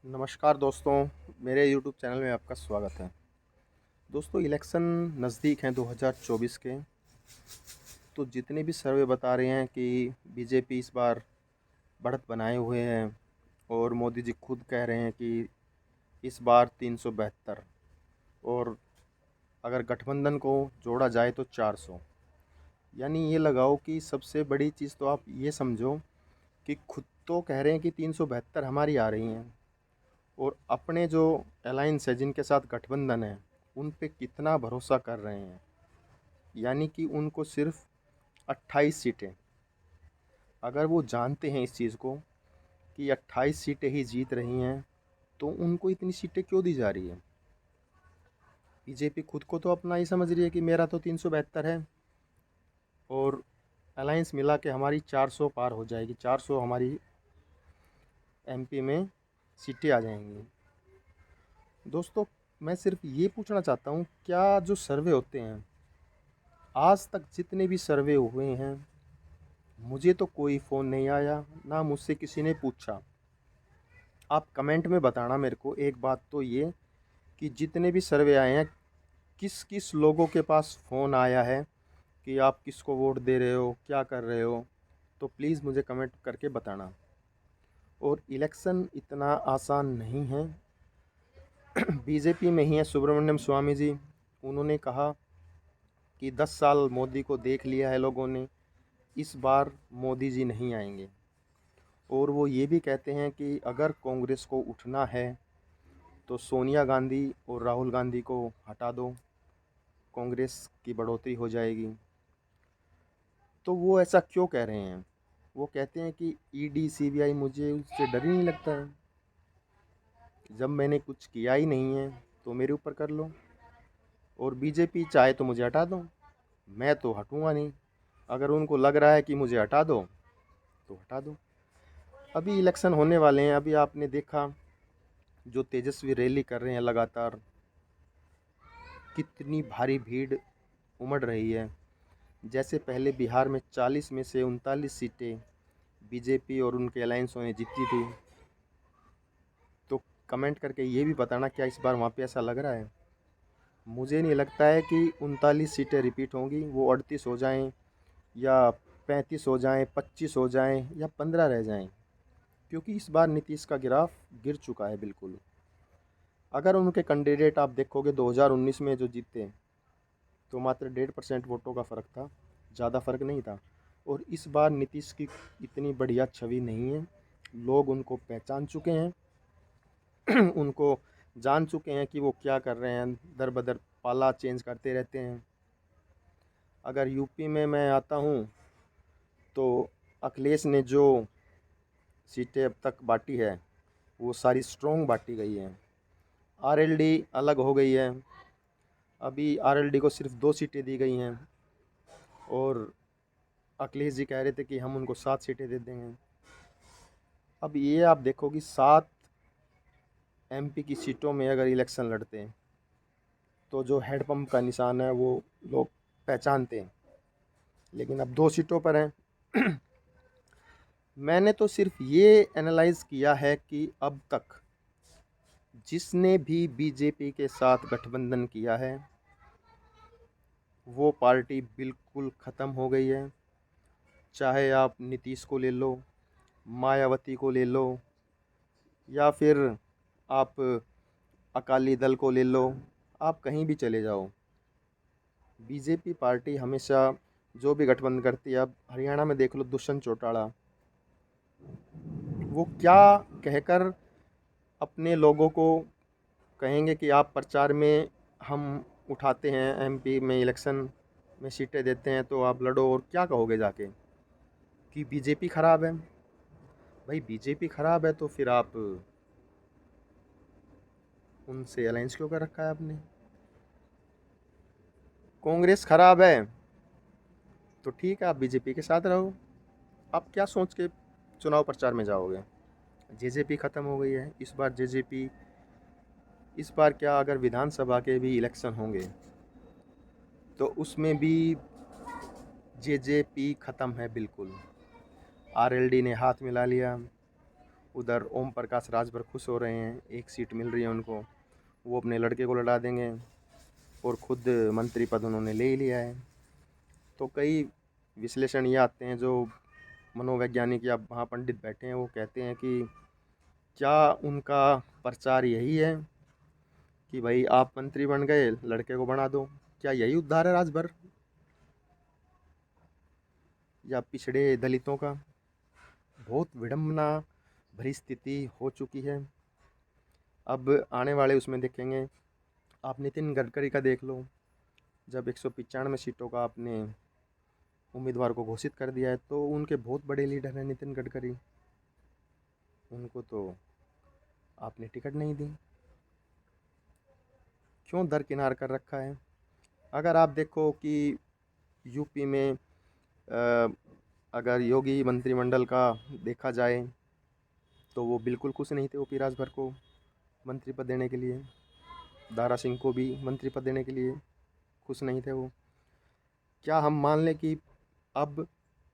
नमस्कार दोस्तों, मेरे यूट्यूब चैनल में आपका स्वागत है। दोस्तों, इलेक्शन नज़दीक हैं 2024 के। तो जितने भी सर्वे बता रहे हैं कि बीजेपी इस बार बढ़त बनाए हुए हैं और मोदी जी खुद कह रहे हैं कि इस बार 372 और अगर गठबंधन को जोड़ा जाए तो 400। यानी ये लगाओ कि सबसे बड़ी चीज़ तो आप ये समझो कि खुद तो कह रहे हैं कि 372 हमारी आ रही हैं और अपने जो अलायंस है जिनके साथ गठबंधन है उन पे कितना भरोसा कर रहे हैं। यानी कि उनको सिर्फ 28 सीटें, अगर वो जानते हैं इस चीज़ को कि 28 सीटें ही जीत रही हैं तो उनको इतनी सीटें क्यों दी जा रही है। बीजेपी खुद को तो अपना ही समझ रही है कि मेरा तो 372 है और अलायंस मिला के हमारी 400 पार हो जाएगी, 400 हमारी एमपी में सीटें आ जाएंगी। दोस्तों, मैं सिर्फ ये पूछना चाहता हूँ, क्या जो सर्वे होते हैं आज तक जितने भी सर्वे हुए हैं मुझे तो कोई फ़ोन नहीं आया, ना मुझसे किसी ने पूछा। आप कमेंट में बताना मेरे को एक बात तो ये कि जितने भी सर्वे आए हैं किस किस लोगों के पास फ़ोन आया है कि आप किसको वोट दे रहे हो, क्या कर रहे हो। तो प्लीज़ मुझे कमेंट करके बताना। और इलेक्शन इतना आसान नहीं है। बीजेपी में ही है सुब्रमण्यम स्वामी जी, उन्होंने कहा कि 10 साल मोदी को देख लिया है लोगों ने, इस बार मोदी जी नहीं आएंगे। और वो ये भी कहते हैं कि अगर कांग्रेस को उठना है तो सोनिया गांधी और राहुल गांधी को हटा दो, कांग्रेस की बढ़ोतरी हो जाएगी। तो वो ऐसा क्यों कह रहे हैं? वो कहते हैं कि ईडी सीबीआई, मुझे उससे डर ही नहीं लगता है। जब मैंने कुछ किया ही नहीं है तो मेरे ऊपर कर लो, और बीजेपी चाहे तो मुझे हटा दो, मैं तो हटूंगा नहीं। अगर उनको लग रहा है कि मुझे हटा दो तो हटा दो। अभी इलेक्शन होने वाले हैं, अभी आपने देखा जो तेजस्वी रैली कर रहे हैं लगातार, कितनी भारी भीड़ उमड़ रही है। जैसे पहले बिहार में 40 में से 39 सीटें बीजेपी और उनके अलायंसों ने जीती थी। तो कमेंट करके ये भी बताना क्या इस बार वहाँ पे ऐसा लग रहा है। मुझे नहीं लगता है कि 39 सीटें रिपीट होंगी, वो 38 हो जाएं या 35 हो जाएं, 25 हो जाएं या 15 रह जाएं। क्योंकि इस बार नीतीश का ग्राफ गिर चुका है बिल्कुल। अगर उनके कैंडिडेट आप देखोगे 2019 में जो जीते तो मात्र 1.5% वोटों का फ़र्क था, ज़्यादा फ़र्क नहीं था। और इस बार नीतीश की इतनी बढ़िया छवि नहीं है, लोग उनको पहचान चुके हैं। उनको जान चुके हैं कि वो क्या कर रहे हैं, दर बदर पाला चेंज करते रहते हैं। अगर यूपी में मैं आता हूँ तो अखिलेश ने जो सीटें अब तक बांटी है वो सारी स्ट्रॉन्ग बांटी गई हैं। आरएलडी अलग हो गई है, अभी आरएलडी को सिर्फ 2 सीटें दी गई हैं और अखिलेश जी कह रहे थे कि हम उनको 7 सीटें दे देंगे। अब ये आप देखो कि 7 एमपी की सीटों में अगर इलेक्शन लड़ते हैं तो जो हेड पंप का निशान है वो लोग पहचानते हैं, लेकिन अब 2 सीटों पर हैं। मैंने तो सिर्फ ये एनालाइज किया है कि अब तक जिसने भी बीजेपी के साथ गठबंधन किया है वो पार्टी बिल्कुल ख़त्म हो गई है। चाहे आप नीतीश को ले लो, मायावती को ले लो, या फिर आप अकाली दल को ले लो, आप कहीं भी चले जाओ, बीजेपी पार्टी हमेशा जो भी गठबंधन करती है। अब हरियाणा में देख लो, दुष्यंत चौटाला वो क्या कहकर अपने लोगों को कहेंगे कि आप प्रचार में हम उठाते हैं, एमपी में इलेक्शन में सीटें देते हैं तो आप लड़ो, और क्या कहोगे जाके कि बीजेपी ख़राब है। भाई बीजेपी ख़राब है तो फिर आप उनसे अलायंस क्यों कर रखा है आपने? कांग्रेस ख़राब है तो ठीक है, आप बीजेपी के साथ रहो। आप क्या सोच के चुनाव प्रचार में जाओगे? जेजेपी ख़त्म हो गई है इस बार। जेजेपी इस बार क्या, अगर विधानसभा के भी इलेक्शन होंगे तो उसमें भी जेजेपी ख़त्म है बिल्कुल। आरएलडी ने हाथ मिला लिया, उधर ओम प्रकाश राजभर खुश हो रहे हैं, एक सीट मिल रही है उनको, वो अपने लड़के को लड़ा देंगे और खुद मंत्री पद उन्होंने ले ही लिया है। तो कई विश्लेषण ये आते हैं, जो मनोवैज्ञानिक या महापंडित बैठे हैं वो कहते हैं कि क्या उनका प्रचार यही है कि भाई आप मंत्री बन गए, लड़के को बना दो, क्या यही उद्धार है राजभर या पिछड़े दलितों का? बहुत विडंबना भरी स्थिति हो चुकी है। अब आने वाले उसमें देखेंगे, आप नितिन गडकरी का देख लो, जब 195 सीटों का आपने उम्मीदवार को घोषित कर दिया है, तो उनके बहुत बड़े लीडर हैं नितिन गडकरी, उनको तो आपने टिकट नहीं दी, क्यों दरकिनार कर रखा है? अगर आप देखो कि यूपी में अगर योगी मंत्रिमंडल का देखा जाए तो वो बिल्कुल खुश नहीं थे ओपी राजभर को मंत्री पद देने के लिए, दारा सिंह को भी मंत्री पद देने के लिए खुश नहीं थे वो। क्या हम मान लें कि अब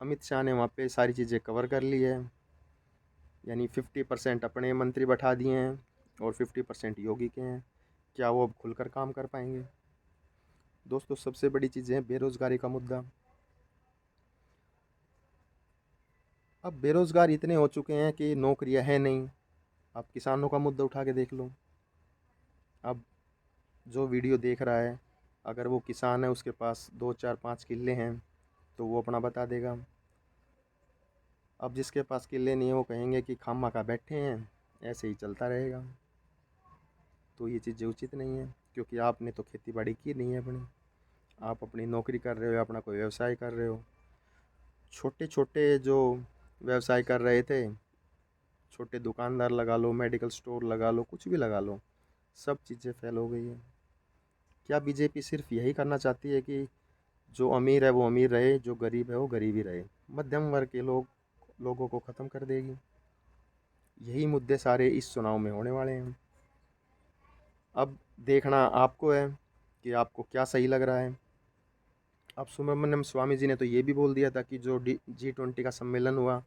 अमित शाह ने वहाँ पे सारी चीज़ें कवर कर ली है, यानी 50% अपने मंत्री बैठा दिए हैं और 50% योगी के हैं, क्या वो अब खुलकर काम कर पाएंगे? दोस्तों, सबसे बड़ी चीज़ है बेरोज़गारी का मुद्दा। अब बेरोज़गार इतने हो चुके हैं कि नौकरियां हैं नहीं। आप किसानों का मुद्दा उठा के देख लो, अब जो वीडियो देख रहा है, अगर वो किसान है, उसके पास 2 4 5 किल्ले हैं तो वो अपना बता देगा। अब जिसके पास किल्ले नहीं है वो कहेंगे कि खामा खा बैठे हैं, ऐसे ही चलता रहेगा। तो ये चीज़ें उचित नहीं है, क्योंकि आपने तो खेती बाड़ी की नहीं है अपनी, आप अपनी नौकरी कर रहे हो, अपना कोई व्यवसाय कर रहे हो। छोटे छोटे जो व्यवसाय कर रहे थे, छोटे दुकानदार लगा लो, मेडिकल स्टोर लगा लो, कुछ भी लगा लो, सब चीज़ें फेल हो गई है। क्या बीजेपी सिर्फ यही करना चाहती है कि जो अमीर है वो अमीर रहे, जो गरीब है वो गरीब ही रहे, मध्यम वर्ग के लोगों को ख़त्म कर देगी? यही मुद्दे सारे इस चुनाव में होने वाले हैं। अब देखना आपको है कि आपको क्या सही लग रहा है। अब सुब्रमण्यम स्वामी जी ने तो ये भी बोल दिया था कि जो G20 का सम्मेलन हुआ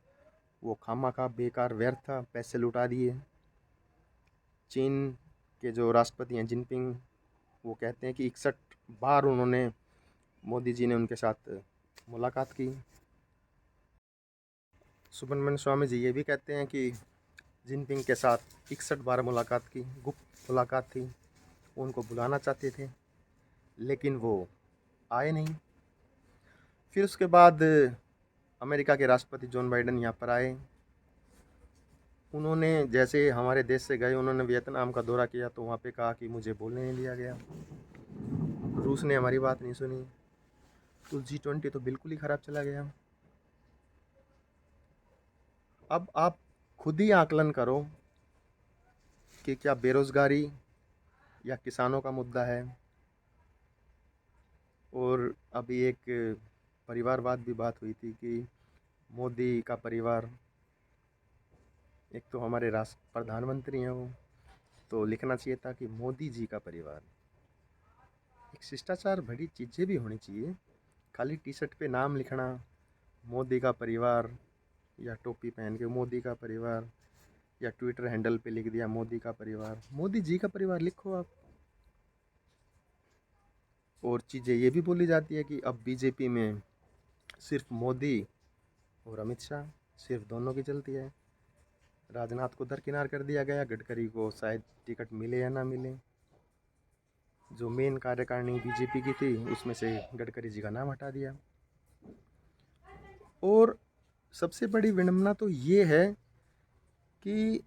वो खामखा बेकार व्यर्थ था, पैसे लुटा दिए। चीन के जो राष्ट्रपति हैं जिनपिंग, वो कहते हैं कि 61 बार उन्होंने, मोदी जी ने उनके साथ मुलाकात की। सुब्रमण्यम स्वामी जी ये भी कहते हैं कि जिनपिंग के साथ 61 बार मुलाकात की, गुप्त मुलाकात थी, उनको बुलाना चाहते थे लेकिन वो आए नहीं। फिर उसके बाद अमेरिका के राष्ट्रपति जॉन बाइडन यहाँ पर आए, उन्होंने जैसे हमारे देश से गए, उन्होंने वियतनाम का दौरा किया तो वहाँ पे कहा कि मुझे बोलने नहीं दिया गया, रूस ने हमारी बात नहीं सुनी, तो G20 तो बिल्कुल ही ख़राब चला गया। अब आप खुद ही आकलन करो कि क्या बेरोज़गारी या किसानों का मुद्दा है। और अभी एक परिवारवाद भी बात हुई थी कि मोदी का परिवार, एक तो हमारे राष्ट्र प्रधानमंत्री हैं वो, तो लिखना चाहिए था कि मोदी जी का परिवार। एक शिष्टाचार भरी चीज़ें भी होनी चाहिए, खाली टी शर्ट पे नाम लिखना मोदी का परिवार, या टोपी पहन के मोदी का परिवार, या ट्विटर हैंडल पे लिख दिया मोदी का परिवार, मोदी जी का परिवार लिखो आप। और चीज़ें ये भी बोली जाती है कि अब बीजेपी में सिर्फ मोदी और अमित शाह, सिर्फ दोनों की चलती है। राजनाथ को दरकिनार कर दिया गया, गडकरी को शायद टिकट मिले या ना मिले, जो मेन कार्यकारिणी बीजेपी की थी उसमें से गडकरी जी का नाम हटा दिया। और सबसे बड़ी विडंबना तो ये है कि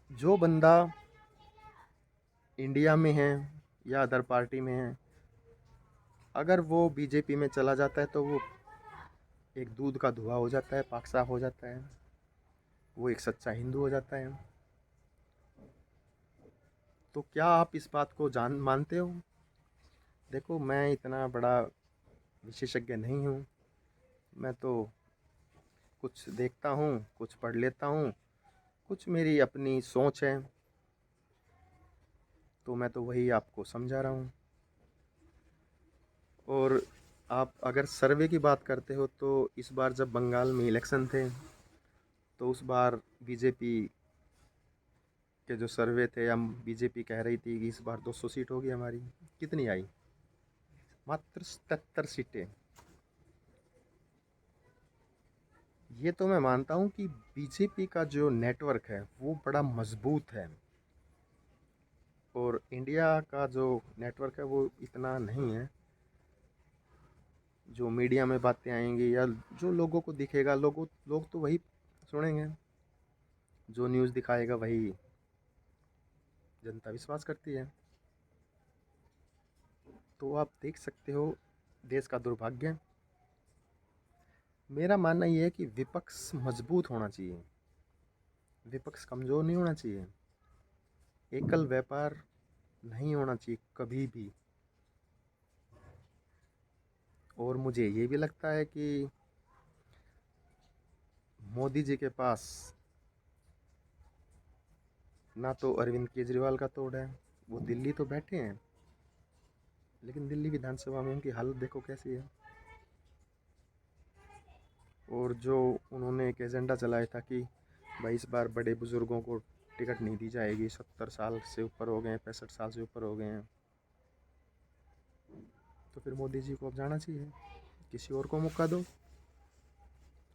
जो बंदा इंडिया में है या अदर पार्टी में है, अगर वो बीजेपी में चला जाता है तो वो एक दूध का धुआं हो जाता है, पाक साफ हो जाता है, वो एक सच्चा हिंदू हो जाता है। तो क्या आप इस बात को मानते हो? देखो, मैं इतना बड़ा विशेषज्ञ नहीं हूँ, मैं तो कुछ देखता हूँ, कुछ पढ़ लेता हूँ, कुछ मेरी अपनी सोच है, तो मैं तो वही आपको समझा रहा हूँ। और आप अगर सर्वे की बात करते हो तो इस बार जब बंगाल में इलेक्शन थे तो उस बार बीजेपी के जो सर्वे थे, हम बीजेपी कह रही थी कि इस बार 200 सीट होगी हमारी। कितनी आई? मात्र 77 सीटें। ये तो मैं मानता हूँ कि बीजेपी का जो नेटवर्क है वो बड़ा मजबूत है, और इंडिया का जो नेटवर्क है वो इतना नहीं है। जो मीडिया में बातें आएंगी या जो लोगों को दिखेगा, लोग तो वही सुनेंगे, जो न्यूज़ दिखाएगा वही जनता विश्वास करती है। तो आप देख सकते हो देश का दुर्भाग्य। मेरा मानना ये है कि विपक्ष मजबूत होना चाहिए, विपक्ष कमज़ोर नहीं होना चाहिए। एकल व्यापार नहीं होना चाहिए कभी भी। और मुझे ये भी लगता है कि मोदी जी के पास ना तो अरविंद केजरीवाल का तोड़ है, वो दिल्ली तो बैठे हैं, लेकिन दिल्ली विधानसभा में उनकी हालत देखो कैसी है। और जो उन्होंने एक एजेंडा चलाया था कि भाई इस बार बड़े बुज़ुर्गों को टिकट नहीं दी जाएगी, 70 साल से ऊपर हो गए हैं, 65 साल से ऊपर हो गए हैं, तो फिर मोदी जी को अब जाना चाहिए, किसी और को मौका दो।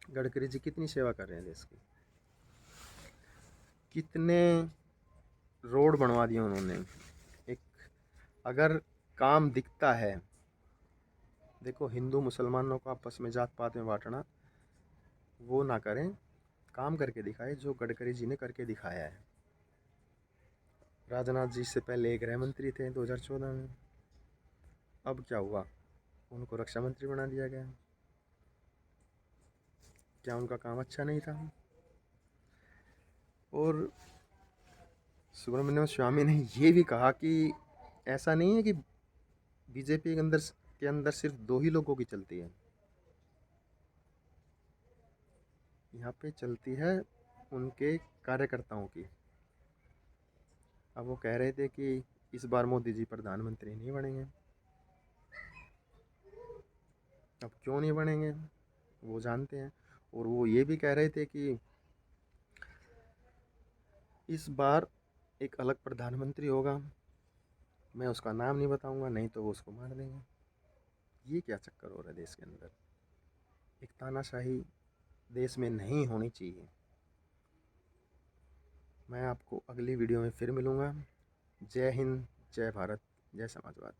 गडकरी जी कितनी सेवा कर रहे हैं देश की, कितने रोड बनवा दिए उन्होंने। एक अगर काम दिखता है, देखो हिंदू मुसलमानों को आपस में जात पात में बांटना वो ना करें, काम करके दिखाए जो गडकरी जी ने करके दिखाया है। राजनाथ जी से पहले गृह मंत्री थे 2014 में, अब क्या हुआ, उनको रक्षा मंत्री बना दिया गया। क्या उनका काम अच्छा नहीं था? और सुब्रमण्यम स्वामी ने ये भी कहा कि ऐसा नहीं है कि बीजेपी के अंदर सिर्फ दो ही लोगों की चलती है, यहाँ पे चलती है उनके कार्यकर्ताओं की। अब वो कह रहे थे कि इस बार मोदी जी प्रधानमंत्री नहीं बनेंगे। अब क्यों नहीं बनेंगे वो जानते हैं। और वो ये भी कह रहे थे कि इस बार एक अलग प्रधानमंत्री होगा, मैं उसका नाम नहीं बताऊंगा, नहीं तो वो उसको मार देंगे। ये क्या चक्कर हो रहा है देश के अंदर? एक तानाशाही देश में नहीं होनी चाहिए। मैं आपको अगली वीडियो में फिर मिलूँगा। जय हिंद, जय भारत, जय समाजवाद।